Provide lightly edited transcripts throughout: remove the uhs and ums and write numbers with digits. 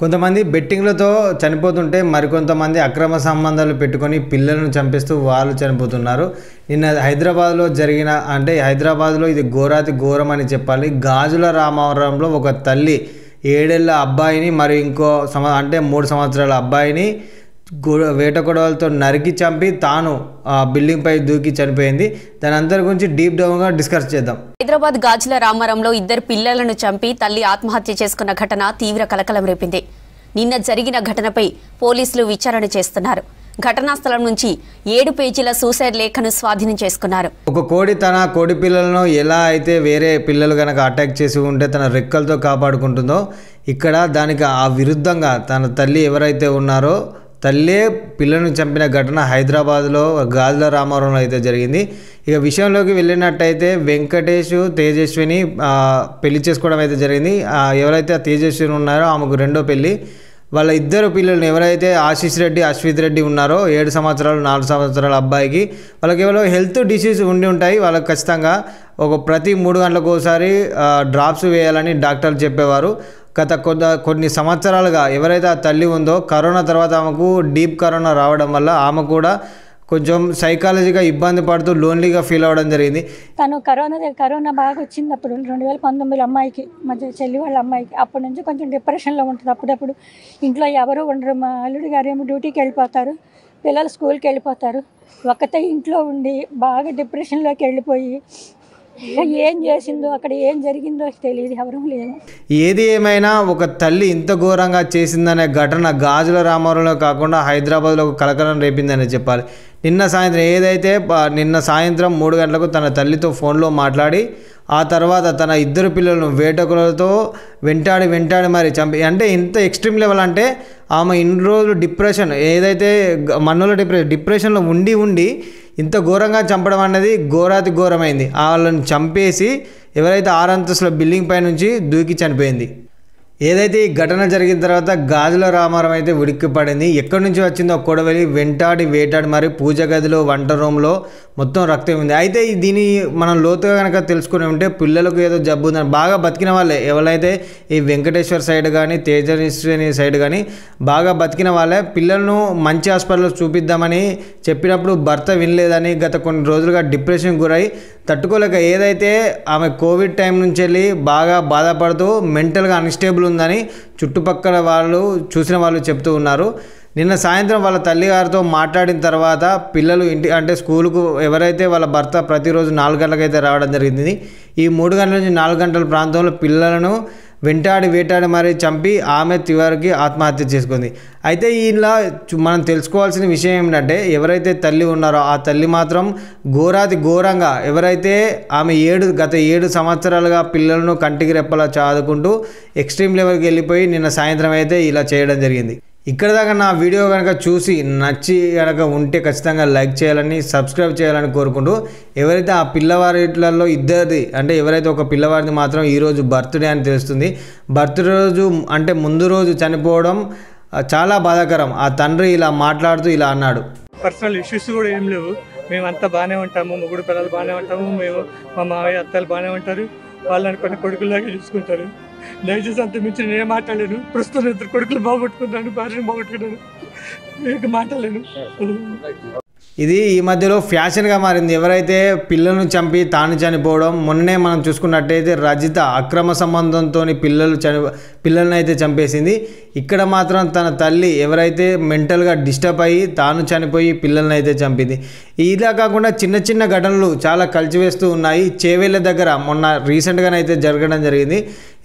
కొంతమంది బెట్టింగ్లతో చనిపోతుంటే మరికొంతమంది అక్రమ సంబంధాలు పెట్టుకొని పిల్లలను చంపేస్తూ వాళ్ళు చనిపోతున్నారు. నిన్న హైదరాబాద్లో ఇది ఘోరాతి ఘోరం అని చెప్పాలి. గాజుల రామవరంలో ఒక తల్లి 7 ఏళ్ల అబ్బాయిని మరి ఇంకో 3 సంవత్సరాల అబ్బాయిని వేట కొడవలతో నరికి చంపి తాను బిల్డింగ్ పై దూకి చనిపోయింది. దాని అందరి గురించి డీప్ డౌన్గా డిస్కస్ చేద్దాం. హైదరాబాద్ గాజుల రామవరంలో 2 పిల్లలను చంపి తల్లి ఆత్మహత్య చేసుకున్న ఘటన తీవ్ర కలకలం రేపింది. నిన్న జరిగిన ఘటనపై పోలీసులు విచారణ చేస్తున్నారు. ఘటనా స్థలం నుంచి 7 పేజీల సూసైడ్ లేఖను స్వాధీనం చేసుకున్నారు. ఒక కోడి తన కోడి పిల్లలను ఎలా అయితే వేరే పిల్లలు కనుక అటాక్ చేసి ఉంటే తన రెక్కలతో కాపాడుకుంటుందో, ఇక్కడ దానికి ఆ విరుద్ధంగా తన తల్లి ఎవరైతే ఉన్నారో తల్లే పిల్లలను చంపిన ఘటన హైదరాబాద్లో గాజుల రామవరంలో అయితే జరిగింది. ఇక విషయంలోకి వెళ్ళినట్టయితే వెంకటేష్ తేజస్విని పెళ్లి చేసుకోవడం అయితే జరిగింది. ఎవరైతే తేజస్విని ఉన్నారో ఆమెకు రెండో పెళ్లి. వాళ్ళ 2 పిల్లలు ఎవరైతే ఆశీష్ రెడ్డి అశ్విత్ రెడ్డి ఉన్నారో 7 సంవత్సరాలు 4 సంవత్సరాల అబ్బాయికి వాళ్ళకి ఏవో హెల్త్ డిసీజ్ ఉండి ఉంటాయి. వాళ్ళకి ఖచ్చితంగా ప్రతి 3 గంటలకు ఒకసారి డ్రాప్స్ వేయాలని డాక్టర్లు చెప్పేవారు. గత కొన్ని సంవత్సరాలుగా ఎవరైతే ఆ తల్లి ఉందో కరోనా తర్వాత ఆమెకు డీప్ కరోనా రావడం వల్ల ఆమె కూడా కొంచెం సైకాలజీగా ఇబ్బంది పడుతూ లోన్లీగా ఫీల్ అవ్వడం జరిగింది. తను కరోనా బాగా వచ్చినప్పుడు 2019 అమ్మాయికి మధ్య చెల్లి వాళ్ళ అమ్మాయికి అప్పటి నుంచి కొంచెం డిప్రెషన్లో ఉంటుంది. అప్పుడప్పుడు ఇంట్లో ఎవరు ఉండరు. మా అల్లుడి గారు ఏమో డ్యూటీకి వెళ్ళిపోతారు, పిల్లలు స్కూల్కి వెళ్ళిపోతారు. ఒక్కతే ఇంట్లో ఉండి బాగా డిప్రెషన్లోకి వెళ్ళిపోయి ఏం చేసిందో అక్కడ ఏం జరిగిందో తెలియదు, ఎవరూ లేదు. ఏది ఏమైనా ఒక తల్లి ఇంత ఘోరంగా చేసిందనే ఘటన గాజుల రామవరంలో కాకుండా హైదరాబాద్లో కలకలం రేపిందని చెప్పాలి. నిన్న సాయంత్రం 3 గంటలకు తన తల్లితో ఫోన్లో మాట్లాడి ఆ తర్వాత తన 2 పిల్లలను వేటకులతో వెంటాడి మరి చంపి, అంటే ఇంత ఎక్స్ట్రీమ్ లెవెల్ అంటే ఆమె ఇన్ని రోజులు డిప్రెషన్లో ఉండి ఇంత ఘోరంగా చంపడం అనేది ఘోరాతి ఘోరమైంది. వాళ్ళని చంపేసి ఎవరైతే 6 అంతస్తుల బిల్డింగ్ పై నుంచి దూకి చనిపోయింది. ఏదైతే ఈ ఘటన జరిగిన తర్వాత గాజుల రామవరం అయితే ఉడిక్కిపడింది. ఎక్కడి నుంచి వచ్చిందో కొడవలి వేటాడి మరి పూజ గదిలో వంట రూమ్లో మొత్తం రక్తం ఉంది. అయితే దీన్ని మనం లోతుగా కనుక తెలుసుకుని ఉంటే పిల్లలకు ఏదో జబ్బు ఉందని బాగా బతికిన వాళ్ళే ఎవరైతే ఈ వెంకటేశ్వర్ సైడ్ కానీ తేజస్విని సైడ్ కానీ బాగా బతికిన వాళ్ళే పిల్లలను మంచి హాస్పిటల్లో చూపిద్దామని చెప్పినప్పుడు భర్త వినలేదని గత కొన్ని రోజులుగా డిప్రెషన్ గురై తట్టుకోలేక ఏదైతే ఆమె కోవిడ్ టైం నుంచి వెళ్ళి బాగా బాధపడుతూ మెంటల్గా అన్స్టేబుల్ ఉందని చుట్టుపక్కల చూసిన వాళ్ళు చెప్తూ ఉన్నారు. నిన్న సాయంత్రం వాళ్ళ తల్లిగారితో మాట్లాడిన తర్వాత పిల్లలు స్కూలుకు ఎవరైతే వాళ్ళ భర్త ప్రతిరోజు 4 గంటలకైతే రావడం జరిగింది. ఈ 3 గంటల నుంచి 4 గంటల ప్రాంతంలో పిల్లలను వేటాడి మరి చంపి ఆమె చివరికి ఆత్మహత్య చేసుకుంది. అయితే ఇలా మనం తెలుసుకోవాల్సిన విషయం ఏమిటంటే ఎవరైతే తల్లి ఉన్నారో ఆ తల్లి మాత్రం ఘోరాతి ఘోరంగా ఎవరైతే ఆమె గత 7 సంవత్సరాలుగా పిల్లలను కంటికి రెప్పలా చదువుకుంటూ ఎక్స్ట్రీమ్ లెవెల్కి వెళ్ళిపోయి నిన్న సాయంత్రం అయితే ఇలా చేయడం జరిగింది. ఇక్కడ దాకా నా వీడియో కనుక చూసి నచ్చి కనుక ఉంటే ఖచ్చితంగా లైక్ చేయాలని సబ్స్క్రైబ్ చేయాలని కోరుకుంటూ, ఎవరైతే ఆ పిల్లవారిలో ఎవరైతే ఒక పిల్లవారిది మాత్రం ఈరోజు బర్త్డే అని తెలుస్తుంది. బర్త్డే రోజు ముందు రోజు చనిపోవడం చాలా బాధాకరం. ఆ తండ్రి ఇలా మాట్లాడుతూ ఇలా అన్నాడు, పర్సనల్ ఇష్యూస్ కూడా ఏం లేవు, మేమంతా బాగానే ఉంటాము, ముగ్గురు పిల్లలు బాగానే ఉంటాము, మా మావయ్య అత్తలు బాగానే ఉంటారు, వాళ్ళని కొన్ని కొడుకుల్లాగా చూసుకుంటారు. దయచేసి అంత మించి నేనే మాట్లాడలేను. ప్రస్తుతం 2 కొడుకులు బాగొట్టుకున్నాను, భార్యను బాగొట్టుకున్నాను, మాట్లాడలేను. ఇది ఈ మధ్యలో ఫ్యాషన్గా మారింది. ఎవరైతే పిల్లలను చంపి తాను చనిపోవడం. మొన్నే మనం చూసుకున్నట్టయితే రజిత అక్రమ సంబంధంతో పిల్లలను అయితే చంపేసింది. ఇక్కడ మాత్రం తన తల్లి ఎవరైతే మెంటల్గా డిస్టర్బ్ అయ్యి తాను చనిపోయి పిల్లలను అయితే చంపింది. ఇలా కాకుండా చిన్న ఘటనలు చాలా కలిచివేస్తూ ఉన్నాయి. చేవేళ్ళ దగ్గర మొన్న రీసెంట్గానైతే జరగడం జరిగింది.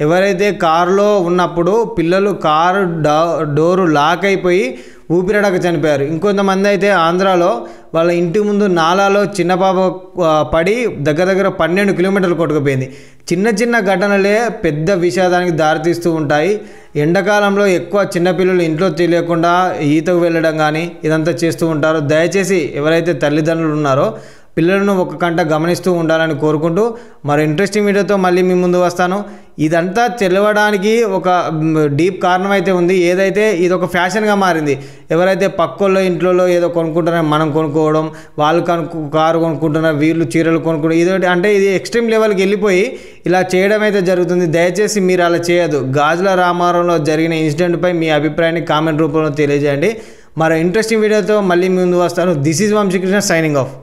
ఎవరైతే కారులో ఉన్నప్పుడు పిల్లలు కారు డోరు లాక్ అయిపోయి ఊపిరాడక చనిపోయారు. ఇంకొంతమంది అయితే ఆంధ్రాలో వాళ్ళ ఇంటి ముందు నాలాలో చిన్న పాప పడి దగ్గర 12 కిలోమీటర్లు కొట్టుకుపోయింది. చిన్న ఘటనలే పెద్ద విషాదానికి దారితీస్తూ ఉంటాయి. ఎండాకాలంలో ఎక్కువ చిన్నపిల్లలు ఇంట్లో తెలియకుండా ఈతకు వెళ్ళడం కానీ ఇదంతా చేస్తూ ఉంటారు. దయచేసి ఎవరైతే తల్లిదండ్రులు ఉన్నారో పిల్లలను ఒక కంట గమనిస్తూ ఉండాలని కోరుకుంటూ మరో ఇంట్రెస్టింగ్ వీడియోతో మళ్ళీ మీ ముందు వస్తాను. ఇదంతా తెలవడానికి ఒక డీప్ కారణం అయితే ఉంది. ఏదైతే ఇది ఒక ఫ్యాషన్గా మారింది. ఎవరైతే పక్కోళ్ళ ఇంట్లో ఏదో కొనుక్కుంటారో మనం కొనుక్కోవడం, వాళ్ళు కారు కొనుక్కుంటున్నారు, వీళ్ళు చీరలు కొనుక్కోవడం, ఇదొకటి అంటే ఇది ఎక్స్ట్రీమ్ లెవెల్కి వెళ్ళిపోయి ఇలా చేయడం అయితే జరుగుతుంది. దయచేసి మీరు అలా చేయదు. గాజుల రామారంలో జరిగిన ఇన్సిడెంట్పై మీ అభిప్రాయాన్ని కామెంట్ రూపంలో తెలియజేయండి. మరో ఇంట్రెస్టింగ్ వీడియోతో మళ్ళీ ముందు వస్తాను. This is Vamshikrishna signing of.